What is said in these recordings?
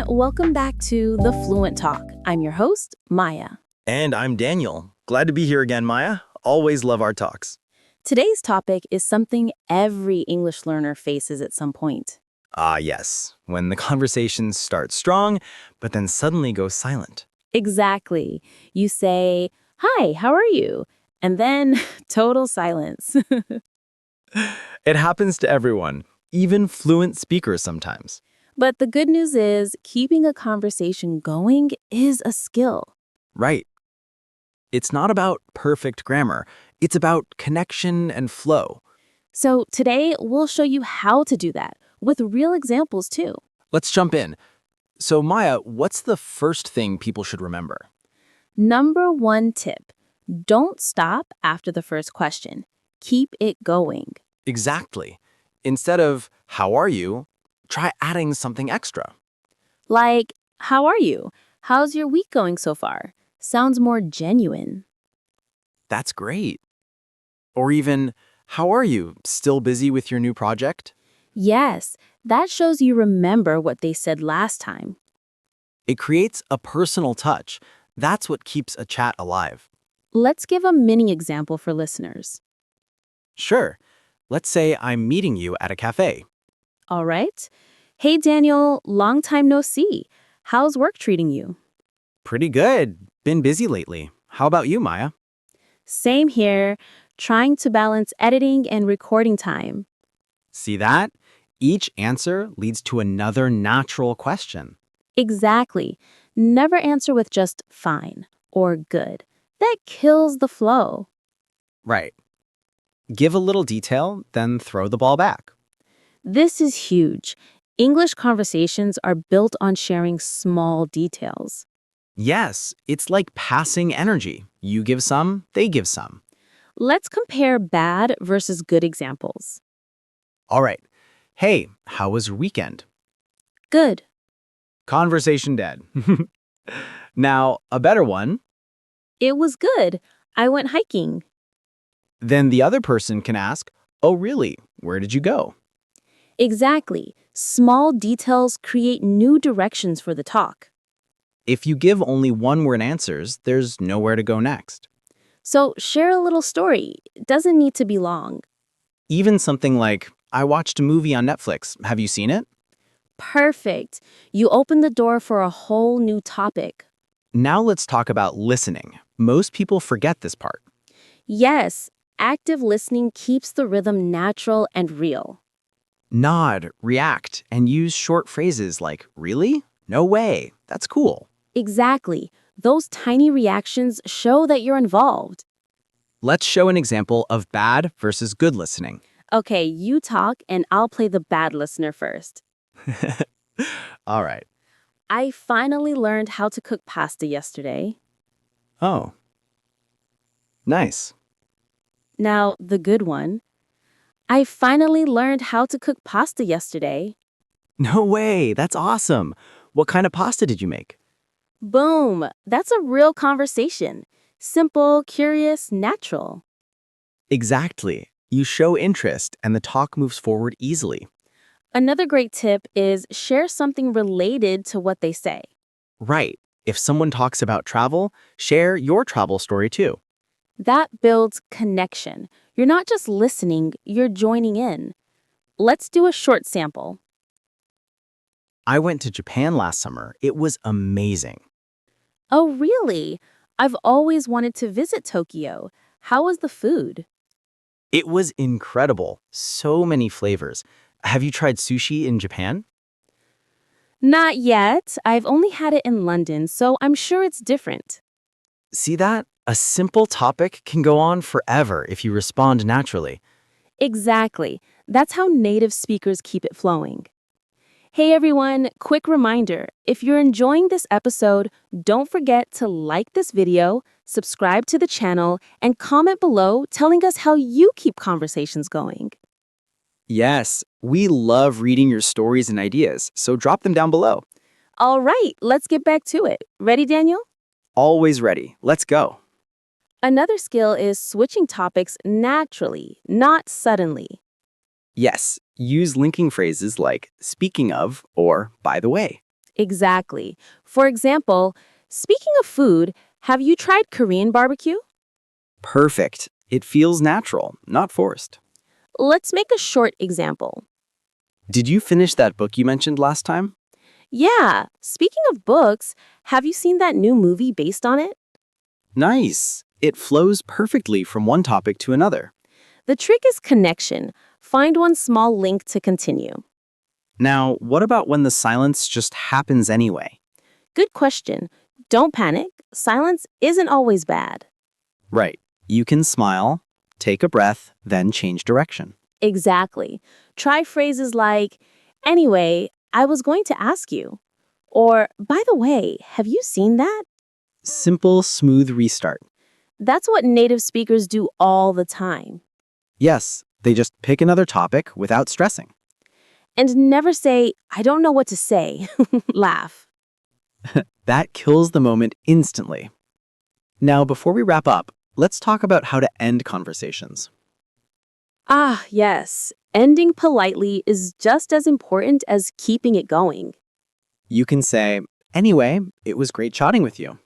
welcome back to the Fluent Talk. I'm your host, Maya. And I'm Daniel. Glad to be here again, Maya. Always love our talks. Today's topic is something every English learner faces at some point. Ah, yes. When the conversations start strong, but then suddenly go silent. Exactly. You say, "Hi, how are you?" And then total silence. It happens to everyone, even fluent speakers sometimes. But the good news is, keeping a conversation going is a skill. Right. It's not about perfect grammar. It's about connection and flow. So today, we'll show you how to do that, with real examples too. Let's jump in. So, Maya, what's the first thing people should remember? Number one tip, don't stop after the first question. Keep it going. Exactly. Instead of, how are you? Try adding something extra. Like, how are you? How's your week going so far? Sounds more genuine. That's great. Or even, how are you? Still busy with your new project? Yes, that shows you remember what they said last time. It creates a personal touch. That's what keeps a chat alive. Let's give a mini example for listeners. Sure. Let's say I'm meeting you at a cafe. All right. Hey, Daniel, long time no see. How's work treating you? Pretty good. Been busy lately. How about you, Maya? Same here, trying to balance editing and recording time. See that? Each answer leads to another natural question. Exactly. Never answer with just fine or good. That kills the flow. Right. Give a little detail, then throw the ball back. This is huge. English conversations are built on sharing small details. Yes, it's like passing energy. You give some, they give some. Let's compare bad versus good examples. All right. Hey, how was your weekend? Good. Conversation dead. Now, a better one, It was good. I went hiking. then the other person can ask, oh, really? Where did you go? Exactly. Small details create new directions for the talk. If you give only one-word answers, there's nowhere to go next. So share a little story. It doesn't need to be long. Even something like, I watched a movie on Netflix. Have you seen it? Perfect. You open the door for a whole new topic. Now let's talk about listening. Most people forget this part. Yes, active listening keeps the rhythm natural and real. Nod, react, and use short phrases like, really? No way. That's cool. Exactly. Those tiny reactions show that you're involved. Let's show an example of bad versus good listening. Okay, you talk and I'll play the bad listener first. All right. I finally learned how to cook pasta yesterday. Oh, nice. Now, the good one. I finally learned how to cook pasta yesterday. No way. That's awesome. What kind of pasta did you make? Boom! That's a real conversation. Simple, curious, natural. Exactly. You show interest and the talk moves forward easily. Another great tip is share something related to what they say. Right. If someone talks about travel, share your travel story too. That builds connection. You're not just listening, you're joining in. Let's do a short sample. I went to Japan last summer. It was amazing. Oh, really? I've always wanted to visit Tokyo. How was the food? It was incredible. So many flavors. Have you tried sushi in Japan? Not yet. I've only had it in London, so I'm sure it's different. See that? A simple topic can go on forever if you respond naturally. Exactly. That's how native speakers keep it flowing. Hey everyone, quick reminder, if you're enjoying this episode, don't forget to like this video, subscribe to the channel, and comment below telling us how you keep conversations going. Yes, we love reading your stories and ideas, so drop them down below. All right, let's get back to it. Ready, Daniel? Always ready. Let's go. Another skill is switching topics naturally, not suddenly. Yes, use linking phrases like speaking of or by the way. Exactly. For example, speaking of food, have you tried Korean barbecue? Perfect. It feels natural, not forced. Let's make a short example. Did you finish that book you mentioned last time? Yeah, speaking of books, have you seen that new movie based on it? Nice. It flows perfectly from one topic to another. The trick is connection. Find one small link to continue. Now, what about when the silence just happens anyway? Good question. Don't panic. Silence isn't always bad. Right. You can smile, take a breath, then change direction. Exactly. Try phrases like, anyway, I was going to ask you. Or, by the way, have you seen that? Simple, smooth restart. That's what native speakers do all the time. Yes, they just pick another topic without stressing. And never say, I don't know what to say. Laugh. That kills the moment instantly. Now, before we wrap up, let's talk about how to end conversations. Ah, yes. Ending politely is just as important as keeping it going. You can say, anyway, it was great chatting with you.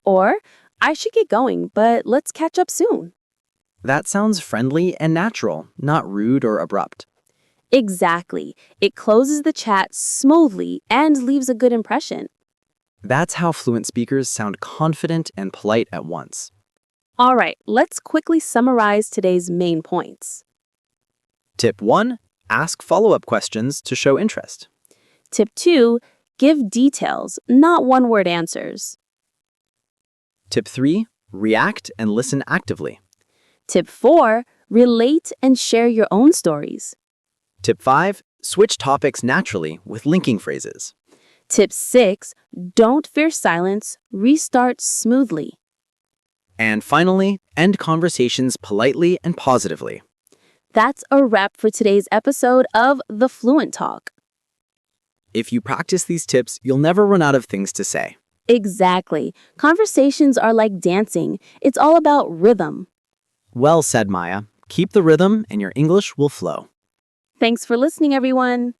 Or, I should get going, but let's catch up soon. That sounds friendly and natural, not rude or abrupt. Exactly. It closes the chat smoothly and leaves a good impression. That's how fluent speakers sound confident and polite at once. All right, let's quickly summarize today's main points. Tip 1. Ask follow-up questions to show interest. Tip 2, give details, not one-word answers. Tip 3. React and listen actively. Tip 4, relate and share your own stories. Tip 5. Switch topics naturally with linking phrases. Tip 6, don't fear silence, restart smoothly. And finally, end conversations politely and positively. That's a wrap for today's episode of The Fluent Talk. If you practice these tips, you'll never run out of things to say. Exactly. Conversations are like dancing. It's all about rhythm. Well said, Maya. Keep the rhythm and your English will flow. Thanks for listening, everyone.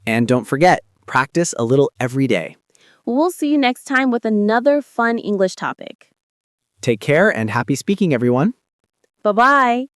And don't forget, practice a little every day. We'll see you next time with another fun English topic. Take care and happy speaking, everyone. Bye-bye.